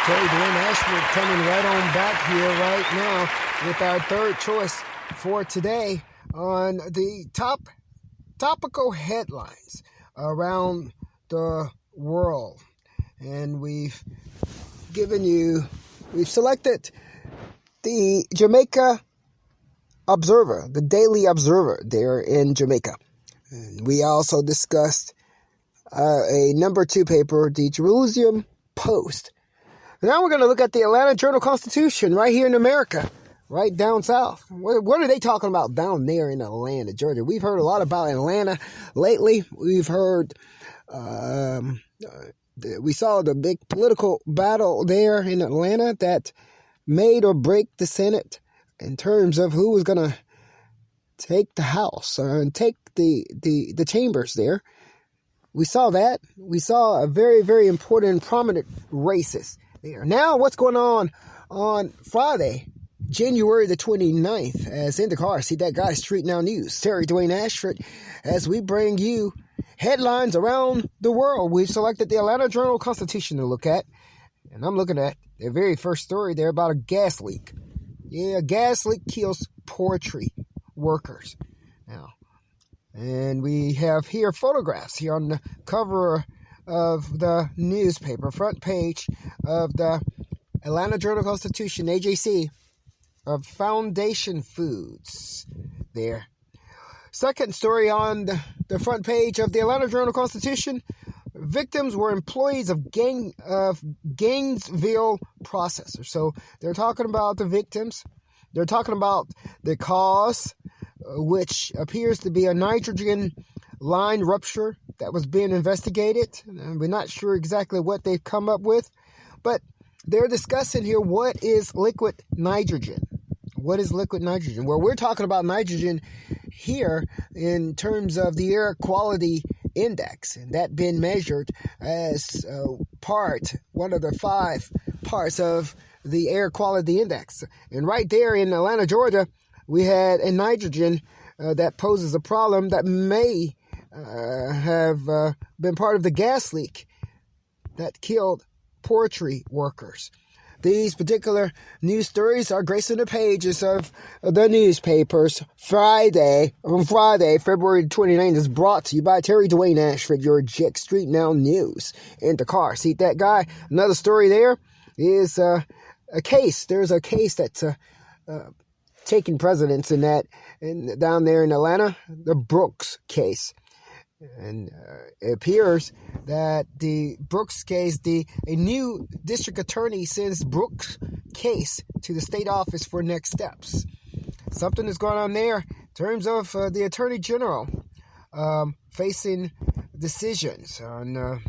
Terry-Dwayne-Ashford coming right on back here right now with our third choice for today on the topical headlines around the world. And we've selected the Jamaica Observer, the Daily Observer there in Jamaica. And we also discussed a number 2 paper, the Jerusalem Post. Now we're going to look at the Atlanta Journal-Constitution right here in America, right down south. What are they talking about down there in Atlanta, Georgia? We've heard a lot about Atlanta lately. We've heard, we saw the big political battle there in Atlanta that made or break the Senate in terms of who was going to take the House and take the chambers there. We saw that. We saw a very, very important, prominent races there. Now, what's going on Friday, January the 29th, as Indacarseat, that guy, StreetNOW News, terry-dwayne-ashford, as we bring you headlines around the world. We've selected the Atlanta Journal-Constitution to look at, and I'm looking at their very first story there about a gas leak. Yeah, a gas leak kills poultry workers. Now, and we have here photographs here on the cover of the newspaper, front page of the Atlanta Journal-Constitution, AJC, of Foundation Foods there. Second story on the front page of the Atlanta Journal-Constitution, victims were employees of Gainesville processors. So they're talking about the victims. They're talking about the cause, which appears to be a nitrogen line rupture that was being investigated. And we're not sure exactly what they've come up with, but they're discussing here what is liquid nitrogen. What is liquid nitrogen? Well, we're talking about nitrogen here in terms of the air quality index, and that being measured as one of the 5 parts of the air quality index. And right there in Atlanta, Georgia, we had a nitrogen that poses a problem that may have been part of the gas leak that killed poultry workers. These particular news stories are gracing the pages of the newspapers. Friday, February 29th, is brought to you by Terry-Dwayne-Ashford, your StreetNOW News. Indacarseat, that guy. Another story there is a case. There's a case that's taking precedence down there in Atlanta, the Brooks case. And it appears that the Brooks case, a new district attorney sends Brooks case to the state office for next steps. Something is going on there in terms of the attorney general facing decisions on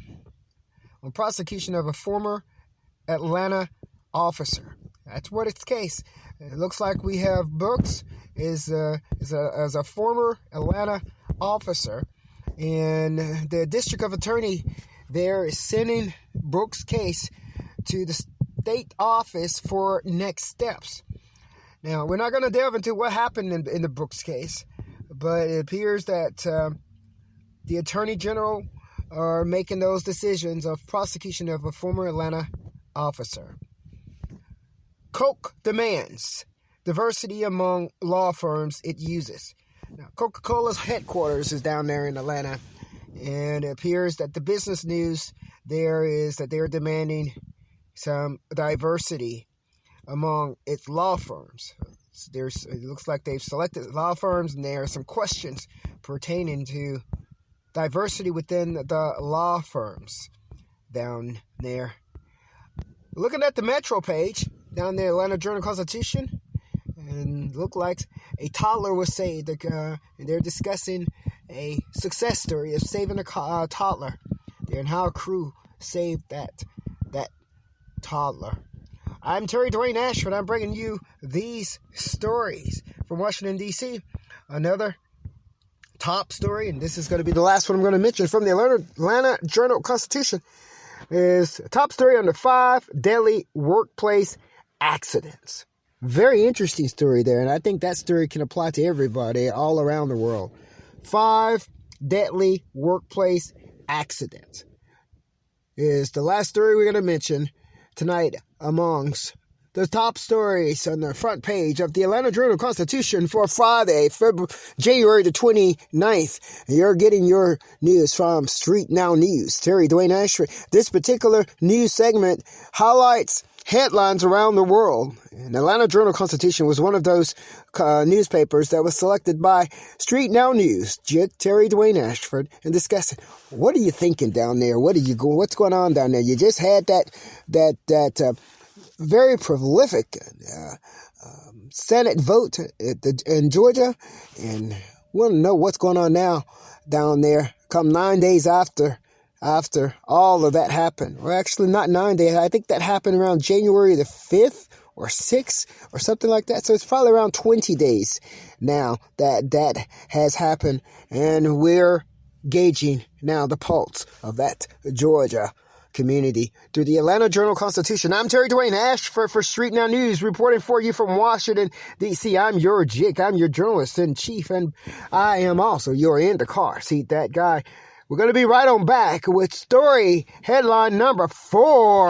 prosecution of a former Atlanta officer. That's what its case. It looks like we have Brooks as a former Atlanta officer. And the district of attorney there is sending Brooks' case to the state office for next steps. Now, we're not going to delve into what happened in the Brooks case, but it appears that the attorney general are making those decisions of prosecution of a former Atlanta officer. Coke demands diversity among law firms it uses. Now, Coca-Cola's headquarters is down there in Atlanta, and it appears that the business news there is that they're demanding some diversity among its law firms. It looks like they've selected law firms, and there are some questions pertaining to diversity within the law firms down there. Looking at the Metro page, down there, Atlanta Journal-Constitution, and look like a toddler was saved. And they're discussing a success story of saving a toddler there and how a crew saved that toddler. I'm Terry-Dwayne-Ashford. I'm bringing you these stories from Washington, D.C. Another top story, and this is going to be the last one I'm going to mention from the Atlanta Journal-Constitution, is a top story on the 5 deadly workplace accidents. Very interesting story there, and I think that story can apply to everybody all around the world. 5 deadly workplace accidents is the last story we're going to mention tonight amongst the top stories on the front page of the Atlanta Journal-Constitution for Friday, January the 29th. You're getting your news from StreetNOW News. Terry-Dwayne-Ashford. This particular news segment highlights headlines around the world. And Atlanta Journal-Constitution was one of those newspapers that was selected by StreetNOW News, Terry-Dwayne-Ashford, and discussing, what are you thinking down there? What's going on down there? You just had that very prolific Senate vote in Georgia, and we want to know what's going on now down there. Come 9 days after all of that happened. Well, actually, not 9 days. I think that happened around January the 5th or 6th or something like that. So it's probably around 20 days now that has happened, and we're gauging now the pulse of that Georgia community through the Atlanta Journal-Constitution. I'm Terry-Dwayne-Ashford for StreetNOW News, reporting for you from Washington, D.C. I'm your JIC. I'm your journalist-in-chief, and I am also your Indacarseat, that guy. We're going to be right on back with story headline number 4.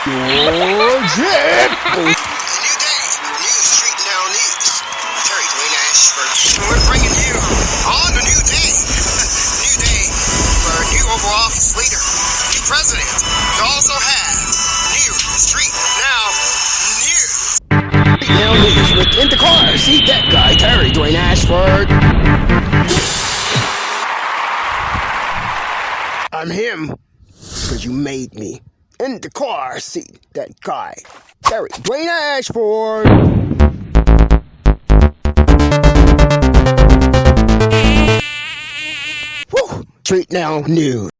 Your JIC! We're bringing you on a new day. New day for a new Oval Office leader, new president. We also have new StreetNOW News. StreetNOW News with Indacarseat, that guy, Terry-Dwayne-Ashford. I'm him because you made me. Indacarseat, that guy, Terry-Dwayne-Ashford. StreetNOW News.